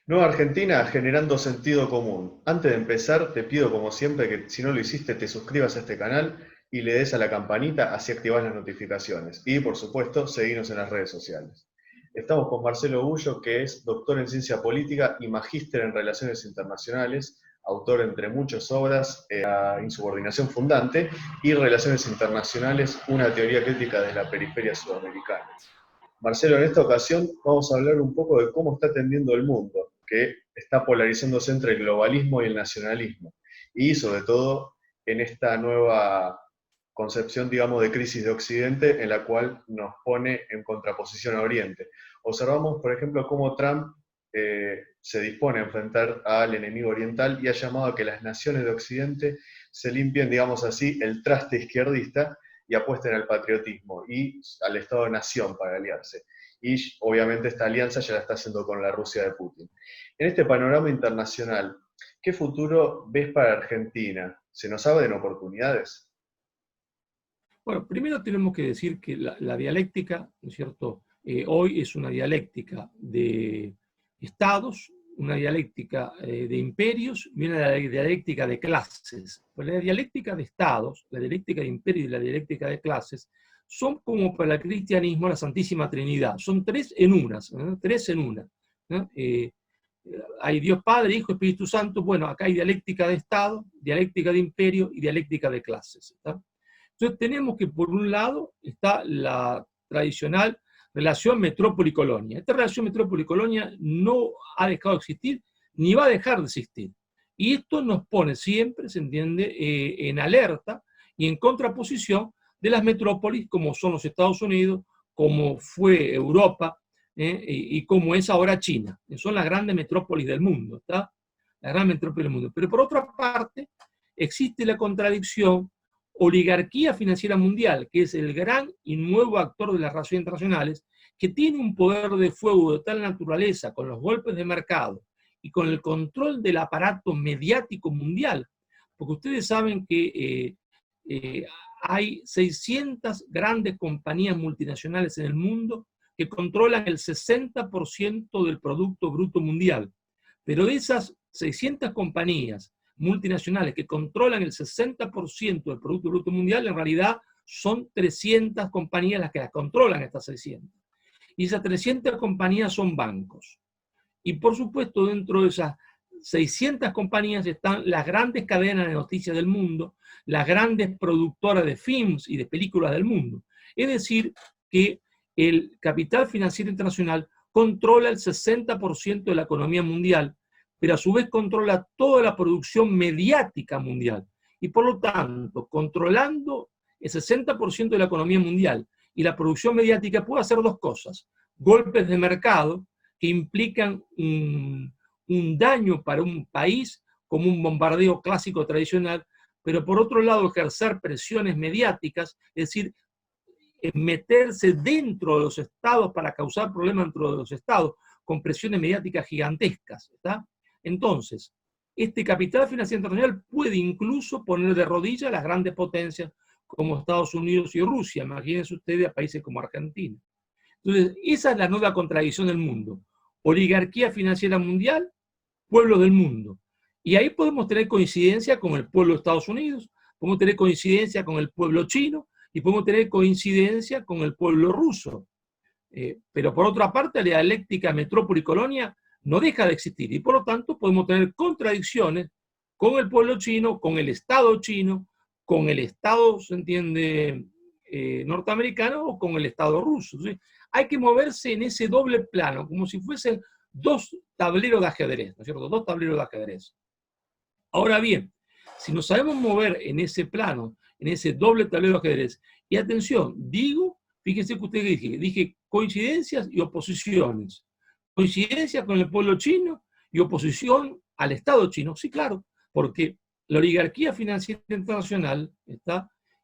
Nueva Argentina generando sentido común. Antes de empezar, te pido como siempre que si no lo hiciste te suscribas a este canal y le des a la campanita, así activas las notificaciones. Y por supuesto, seguinos en las redes sociales. Estamos con Marcelo Bullo, que es doctor en ciencia política y magíster en relaciones internacionales, autor entre muchas obras, Insubordinación Fundante y Relaciones Internacionales, una teoría crítica de la periferia sudamericana. Marcelo, en esta ocasión vamos a hablar un poco de cómo está tendiendo el mundo, que está polarizándose entre el globalismo y el nacionalismo, y sobre todo en esta nueva concepción, digamos, de crisis de Occidente, en la cual nos pone en contraposición a Oriente. Observamos, por ejemplo, cómo Trump se dispone a enfrentar al enemigo oriental y ha llamado a que las naciones de Occidente se limpien, digamos así, el traste izquierdista y apuesten al patriotismo y al Estado-nación para aliarse. Y obviamente esta alianza ya la está haciendo con la Rusia de Putin. En este panorama internacional, ¿qué futuro ves para Argentina? ¿Se nos abren oportunidades? Bueno, primero tenemos que decir que la dialéctica, ¿no es cierto? Hoy es una dialéctica de estados, una dialéctica de imperios y una dialéctica de clases. Pues la dialéctica de estados, la dialéctica de imperios y la dialéctica de clases son como para el cristianismo la Santísima Trinidad. Son tres en una, ¿no? Tres en una, ¿no? Hay Dios Padre, Hijo, Espíritu Santo. Bueno, acá hay dialéctica de estado, dialéctica de imperio y dialéctica de clases. ¿Está? Entonces tenemos que por un lado está la tradicional relación metrópoli-colonia. Esta relación metrópoli-colonia no ha dejado de existir ni va a dejar de existir. Y esto nos pone siempre, se entiende, en alerta y en contraposición de las metrópolis como son los Estados Unidos, como fue Europa y como es ahora China. Son las grandes metrópolis del mundo, ¿está? La gran metrópoli del mundo. Pero por otra parte, existe la contradicción oligarquía financiera mundial, que es el gran y nuevo actor de las relaciones internacionales, que tiene un poder de fuego de tal naturaleza, con los golpes de mercado y con el control del aparato mediático mundial, porque ustedes saben que hay 600 grandes compañías multinacionales en el mundo que controlan el 60% del Producto Bruto Mundial, pero de esas 600 compañías multinacionales que controlan el 60% del Producto Bruto Mundial, en realidad son 300 compañías las que las controlan, estas 600. Y esas 300 compañías son bancos. Y por supuesto, dentro de esas 600 compañías están las grandes cadenas de noticias del mundo, las grandes productoras de films y de películas del mundo. Es decir, que el capital financiero internacional controla el 60% de la economía mundial, pero a su vez controla toda la producción mediática mundial. Y por lo tanto, controlando el 60% de la economía mundial y la producción mediática, puede hacer dos cosas: golpes de mercado que implican un daño para un país, como un bombardeo clásico tradicional, pero por otro lado ejercer presiones mediáticas, es decir, meterse dentro de los estados para causar problemas dentro de los estados, con presiones mediáticas gigantescas. ¿Está? Entonces, este capital financiero internacional puede incluso poner de rodillas a las grandes potencias como Estados Unidos y Rusia. Imagínense ustedes a países como Argentina. Entonces, esa es la nueva contradicción del mundo. Oligarquía financiera mundial, pueblos del mundo. Y ahí podemos tener coincidencia con el pueblo de Estados Unidos, podemos tener coincidencia con el pueblo chino y podemos tener coincidencia con el pueblo ruso. Pero por otra parte, la dialéctica metrópoli-colonia no deja de existir y por lo tanto podemos tener contradicciones con el pueblo chino, con el Estado chino, con el Estado, se entiende, norteamericano o con el Estado ruso. ¿Sí? Hay que moverse en ese doble plano, como si fuesen dos tableros de ajedrez, ¿no es cierto? Dos tableros de ajedrez. Ahora bien, si nos sabemos mover en ese plano, en ese doble tablero de ajedrez, y atención, digo, fíjense que usted dije coincidencias y oposiciones. Coincidencia con el pueblo chino y oposición al Estado chino. Sí, claro, porque la oligarquía financiera internacional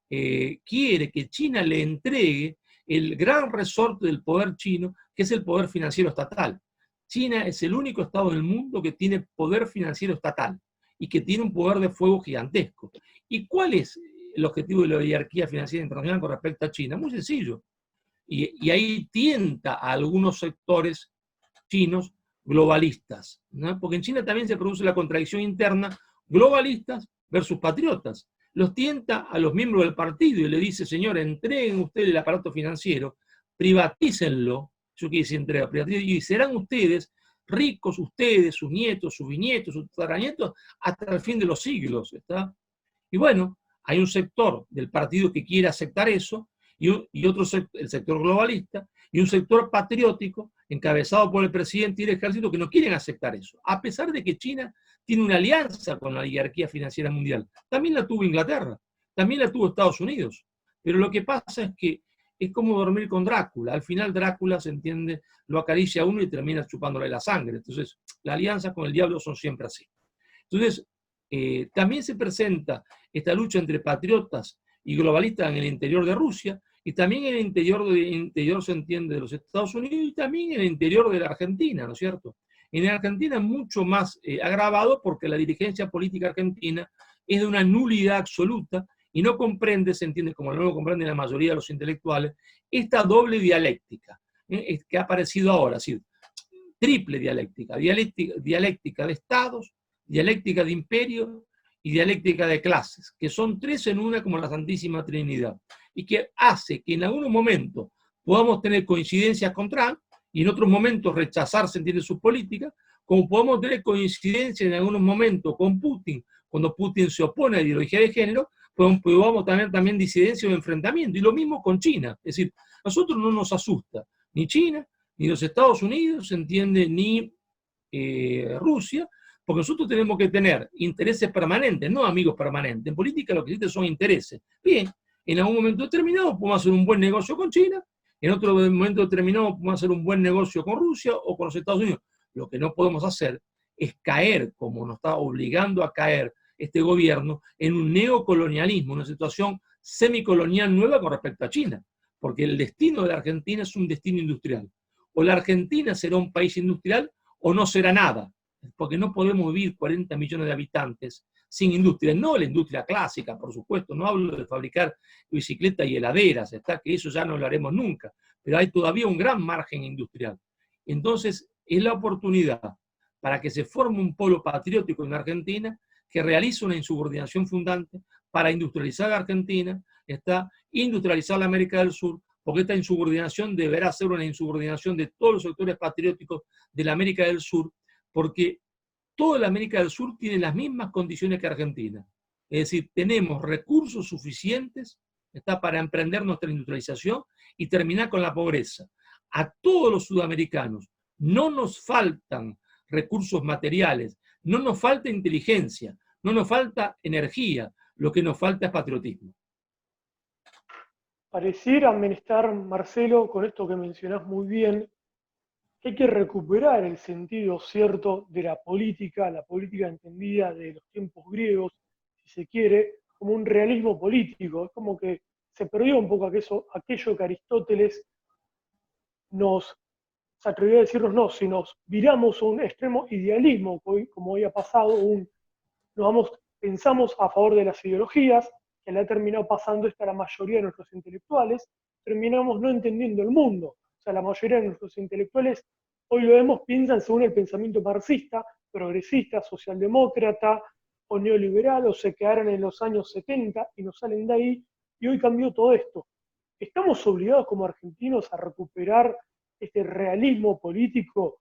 quiere que China le entregue el gran resorte del poder chino, que es el poder financiero estatal. China es el único estado del mundo que tiene poder financiero estatal y que tiene un poder de fuego gigantesco. ¿Y cuál es el objetivo de la oligarquía financiera internacional con respecto a China? Muy sencillo. Y ahí tienta a algunos sectores chinos globalistas, ¿no? Porque en China también se produce la contradicción interna, globalistas versus patriotas. Los tienta a los miembros del partido y le dice, señor, entreguen ustedes el aparato financiero, privatícenlo, yo quise entregar, y serán ustedes ricos, ustedes, sus nietos, sus bisnietos, sus tataranietos, hasta el fin de los siglos, ¿está? Y bueno, hay un sector del partido que quiere aceptar eso, y otro sector, el sector globalista, y un sector patriótico, encabezado por el presidente y el ejército, que no quieren aceptar eso, a pesar de que China tiene una alianza con la oligarquía financiera mundial. También la tuvo Inglaterra, también la tuvo Estados Unidos, pero lo que pasa es que es como dormir con Drácula. Al final Drácula, se entiende, lo acaricia a uno y termina chupándole la sangre. Entonces, las alianzas con el diablo son siempre así. Entonces, también se presenta esta lucha entre patriotas y globalistas en el interior de Rusia, y también en el interior se entiende, de los Estados Unidos, y también en el interior de la Argentina, ¿no es cierto? En la Argentina es mucho más agravado porque la dirigencia política argentina es de una nulidad absoluta y no comprende, se entiende, como no lo comprende la mayoría de los intelectuales, esta doble dialéctica que ha aparecido ahora, es decir, triple dialéctica, dialéctica de estados, dialéctica de imperio y dialéctica de clases, que son tres en una como la Santísima Trinidad, y que hace que en algunos momentos podamos tener coincidencias con Trump y en otros momentos rechazar, se entiende, sus políticas, como podemos tener coincidencias en algunos momentos con Putin, cuando Putin se opone a la ideología de género, podamos tener también disidencia o enfrentamiento, y lo mismo con China. Es decir, a nosotros no nos asusta ni China, ni los Estados Unidos, se entiende, ni Rusia, porque nosotros tenemos que tener intereses permanentes, no amigos permanentes. En política lo que existe son intereses. Bien, en algún momento determinado podemos hacer un buen negocio con China, en otro momento determinado podemos hacer un buen negocio con Rusia o con los Estados Unidos. Lo que no podemos hacer es caer, como nos está obligando a caer este gobierno, en un neocolonialismo, una situación semicolonial nueva con respecto a China, porque el destino de la Argentina es un destino industrial. O la Argentina será un país industrial o no será nada, porque no podemos vivir 40 millones de habitantes sin industria, no la industria clásica, por supuesto, no hablo de fabricar bicicletas y heladeras, está, que eso ya no lo haremos nunca, pero hay todavía un gran margen industrial. Entonces, es la oportunidad para que se forme un polo patriótico en Argentina que realice una insubordinación fundante para industrializar a Argentina, está, industrializar la América del Sur, porque esta insubordinación deberá ser una insubordinación de todos los sectores patrióticos de la América del Sur, porque toda la América del Sur tiene las mismas condiciones que Argentina. Es decir, tenemos recursos suficientes, está, para emprender nuestra industrialización y terminar con la pobreza. A todos los sudamericanos no nos faltan recursos materiales, no nos falta inteligencia, no nos falta energía, lo que nos falta es patriotismo. Pareciera, Menestar, Marcelo, con esto que mencionás muy bien, que hay que recuperar el sentido cierto de la política entendida de los tiempos griegos, si se quiere, como un realismo político. Es como que se perdió un poco aquello que Aristóteles se atrevió a decirnos, no, si nos viramos a un extremo idealismo, como hoy ha pasado, pensamos a favor de las ideologías, que le ha terminado pasando esto a la mayoría de nuestros intelectuales, terminamos no entendiendo el mundo. O sea, la mayoría de nuestros intelectuales, hoy lo vemos, piensan según el pensamiento marxista, progresista, socialdemócrata o neoliberal, o se quedaron en los años 70 y no salen de ahí, y hoy cambió todo esto. ¿Estamos obligados como argentinos a recuperar este realismo político,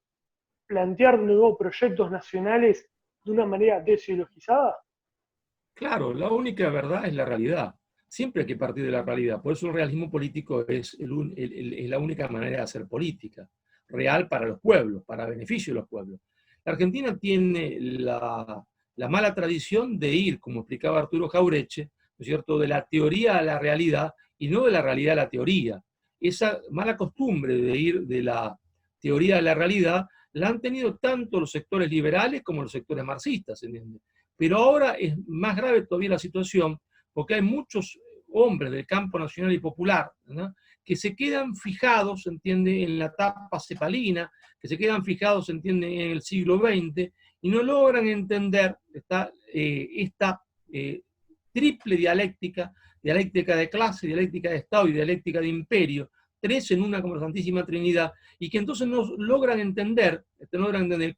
plantear nuevos proyectos nacionales de una manera desideologizada? Claro, la única verdad es la realidad. Siempre hay que partir de la realidad. Por eso el realismo político es la única manera de hacer política real para los pueblos, para beneficio de los pueblos. La Argentina tiene la mala tradición de ir, como explicaba Arturo Jaureche, ¿no es cierto?, de la teoría a la realidad y no de la realidad a la teoría. Esa mala costumbre de ir de la teoría a la realidad la han tenido tanto los sectores liberales como los sectores marxistas, ¿entiendes? Pero ahora es más grave todavía la situación porque hay muchos hombres del campo nacional y popular, ¿no?, que se quedan fijados, ¿se entiende?, en la etapa cepalina, que se quedan fijados, ¿se entiende?, en el siglo XX y no logran entender esta triple dialéctica, dialéctica de clase, dialéctica de Estado y dialéctica de imperio, tres en una como la Santísima Trinidad, y que entonces no logran entender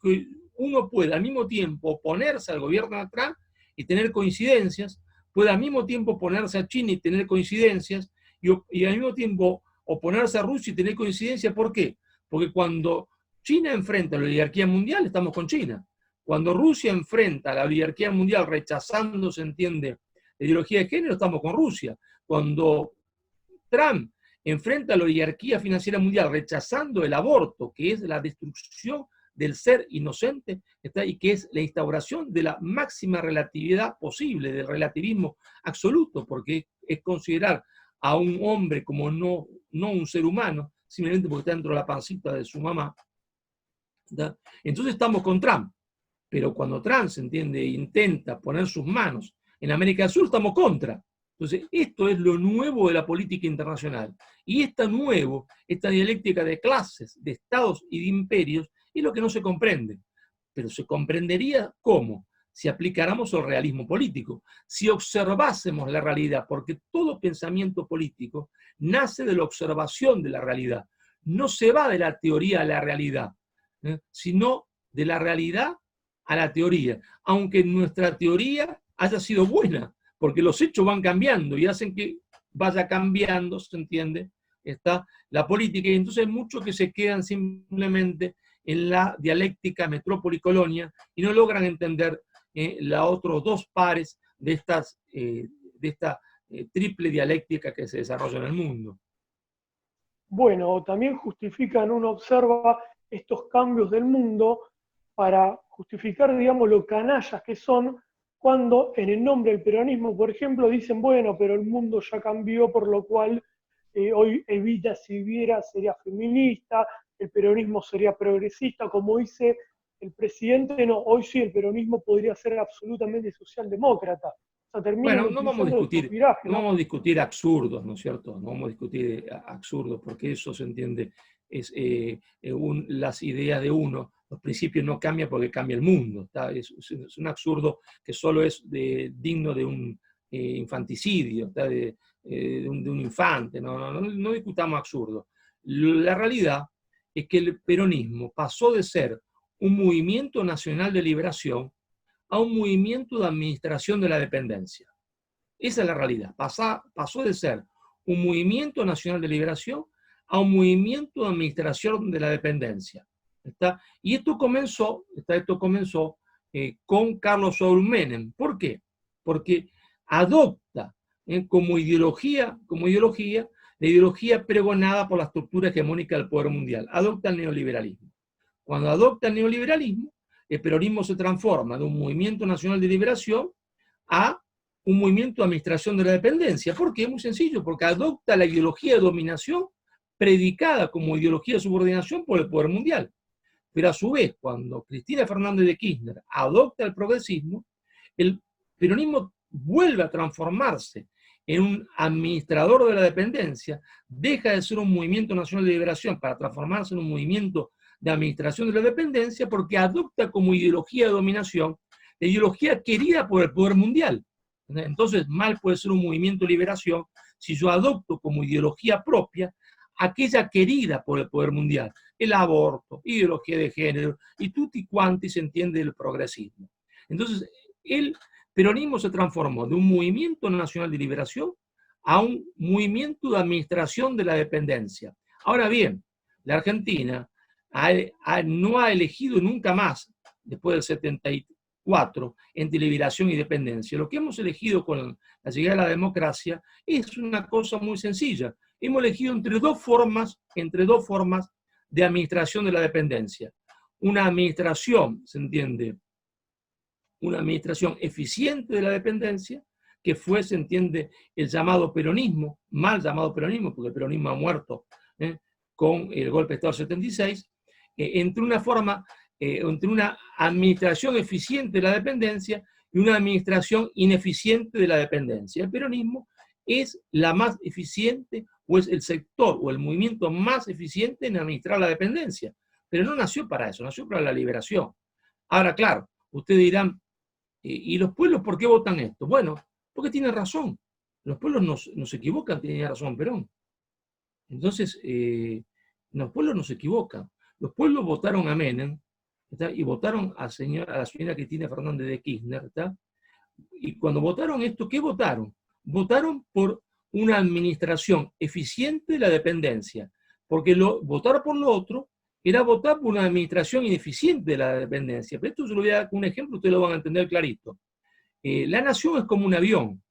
que uno puede al mismo tiempo oponerse al gobierno de Trump y tener coincidencias, puede al mismo tiempo oponerse a China y tener coincidencias, y al mismo tiempo oponerse a Rusia y tener coincidencias. ¿Por qué? Porque cuando China enfrenta a la oligarquía mundial, estamos con China. Cuando Rusia enfrenta a la oligarquía mundial rechazando, se entiende, la ideología de género, estamos con Rusia. Cuando Trump enfrenta a la oligarquía financiera mundial rechazando el aborto, que es la destrucción del ser inocente, y que es la instauración de la máxima relatividad posible, del relativismo absoluto, porque es considerar a un hombre como no un ser humano, simplemente porque está dentro de la pancita de su mamá. ¿Está? Entonces estamos con Trump. Pero cuando Trump, se entiende, intenta poner sus manos en América del Sur, estamos contra. Entonces, esto es lo nuevo de la política internacional. Y esta dialéctica de clases, de estados y de imperios, es lo que no se comprende. Pero se comprendería cómo, si aplicáramos el realismo político, si observásemos la realidad, porque todo pensamiento político nace de la observación de la realidad. No se va de la teoría a la realidad, sino de la realidad a la teoría, aunque nuestra teoría haya sido buena, porque los hechos van cambiando y hacen que vaya cambiando, ¿se entiende? Está la política, y entonces hay muchos que se quedan simplemente en la dialéctica metrópoli-colonia y no logran entender los otros dos pares de esta triple dialéctica que se desarrolla en el mundo. Bueno, también justifican, uno observa estos cambios del mundo para justificar, digamos, lo canallas que son cuando en el nombre del peronismo, por ejemplo, dicen, bueno, pero el mundo ya cambió, por lo cual hoy Evita si viviera sería feminista, el peronismo sería progresista, como dice el presidente, no, hoy sí el peronismo podría ser absolutamente socialdemócrata. O sea, bueno, no vamos a discutir absurdos, ¿no es cierto? No vamos a discutir absurdos, porque eso se entiende, es las ideas de uno, los principios no cambian porque cambia el mundo. Es un absurdo que solo es digno de un infanticidio, de un infante. No discutamos absurdos. La realidad es que el peronismo pasó de ser un movimiento nacional de liberación a un movimiento de administración de la dependencia. Esa es la realidad. Pasó de ser un movimiento nacional de liberación a un movimiento de administración de la dependencia. ¿Está? Y esto comenzó con Carlos Saúl Menem. ¿Por qué? Porque adopta como ideología la ideología pregonada por la estructura hegemónica del poder mundial. Adopta el neoliberalismo. Cuando adopta el neoliberalismo, el peronismo se transforma de un movimiento nacional de liberación a un movimiento de administración de la dependencia. ¿Por qué? Es muy sencillo, porque adopta la ideología de dominación predicada como ideología de subordinación por el poder mundial. Pero a su vez, cuando Cristina Fernández de Kirchner adopta el progresismo, el peronismo vuelve a transformarse en un administrador de la dependencia, deja de ser un movimiento nacional de liberación para transformarse en un movimiento de administración de la dependencia, porque adopta como ideología de dominación la ideología querida por el poder mundial. Entonces, mal puede ser un movimiento de liberación si yo adopto como ideología propia aquella querida por el poder mundial, el aborto, ideología de género, y tutti quanti se entiende el progresismo. Entonces, el peronismo se transformó de un movimiento nacional de liberación a un movimiento de administración de la dependencia. Ahora bien, la Argentina no ha elegido nunca más, después del 74, entre liberación y dependencia. Lo que hemos elegido con la llegada de la democracia es una cosa muy sencilla. Hemos elegido entre dos formas de administración de la dependencia. Una administración, se entiende, una administración eficiente de la dependencia, que fue, se entiende, el llamado peronismo, mal llamado peronismo, porque el peronismo ha muerto con el golpe de Estado del 76, entre una administración eficiente de la dependencia y una administración ineficiente de la dependencia. El peronismo es la más eficiente, o es el sector o el movimiento más eficiente en administrar la dependencia, pero no nació para eso, nació para la liberación. Ahora, claro, ustedes dirán, ¿y los pueblos por qué votan esto? Bueno, porque tienen razón. Los pueblos no se equivocan, tiene razón Perón. Entonces, los pueblos no se equivocan. Los pueblos votaron a Menem, ¿está? Y votaron a la señora Cristina Fernández de Kirchner, ¿está? Y cuando votaron esto, ¿qué votaron? Votaron por una administración eficiente de la dependencia, porque votar por lo otro era votar por una administración ineficiente de la dependencia. Pero esto yo lo voy a dar con un ejemplo, ustedes lo van a entender clarito. La nación es como un avión,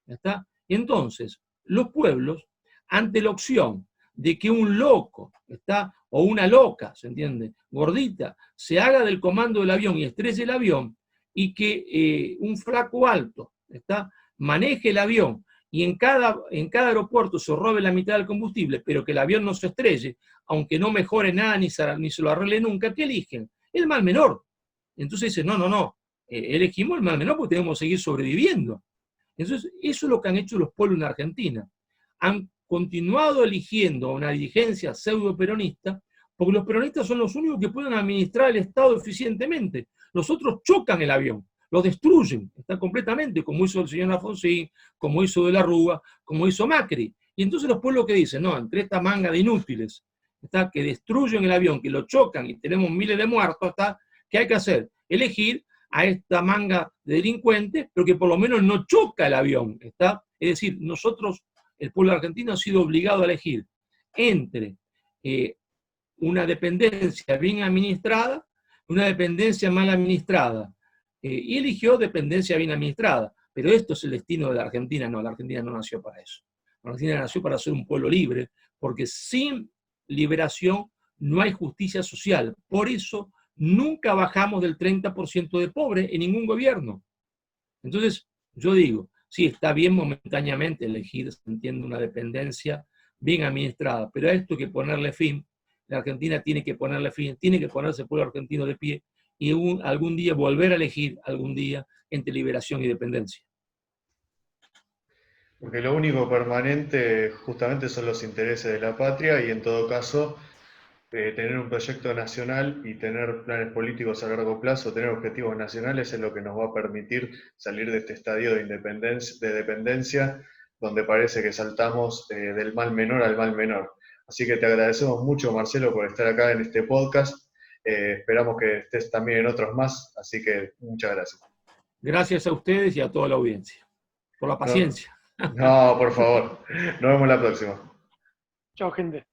¿está? Y entonces, los pueblos, ante la opción de que un loco, ¿está? O una loca, ¿se entiende? Gordita, se haga del comando del avión y estrelle el avión, y que un flaco alto, ¿está? Maneje el avión y en cada aeropuerto se robe la mitad del combustible, pero que el avión no se estrelle, aunque no mejore nada ni se lo arregle nunca, ¿qué eligen? El mal menor. Entonces dicen, no, elegimos el mal menor porque tenemos que seguir sobreviviendo. Entonces, eso es lo que han hecho los pueblos en Argentina. Han continuado eligiendo una dirigencia pseudo-peronista, porque los peronistas son los únicos que pueden administrar el Estado eficientemente. Los otros chocan el avión, lo destruyen, está completamente, como hizo el señor Alfonsín, como hizo De la Rúa, como hizo Macri. Y entonces los pueblos que dicen, no, entre esta manga de inútiles, está, que destruyen el avión, que lo chocan y tenemos miles de muertos, está, ¿qué hay que hacer? Elegir a esta manga de delincuentes, pero que por lo menos no choca el avión, ¿está? Es decir, nosotros, el pueblo argentino, ha sido obligado a elegir entre una dependencia bien administrada, una dependencia mal administrada, y eligió dependencia bien administrada. Pero esto es el destino de la Argentina. No, la Argentina no nació para eso. La Argentina nació para ser un pueblo libre, porque sin liberación no hay justicia social. Por eso nunca bajamos del 30% de pobres en ningún gobierno. Entonces, yo digo, sí, está bien momentáneamente elegir, se entiende, una dependencia bien administrada, pero a esto hay que ponerle fin. La Argentina tiene que ponerle fin, tiene que ponerse el pueblo argentino de pie y algún día volver a elegir, algún día, entre liberación y dependencia. Porque lo único permanente justamente son los intereses de la patria y en todo caso tener un proyecto nacional y tener planes políticos a largo plazo, tener objetivos nacionales es lo que nos va a permitir salir de este estadio de dependencia donde parece que saltamos del mal menor al mal menor. Así que te agradecemos mucho, Marcelo, por estar acá en este podcast. Esperamos que estés también en otros más, así que muchas gracias. Gracias a ustedes y a toda la audiencia por la paciencia. No, por favor. Nos vemos la próxima. Chao, gente.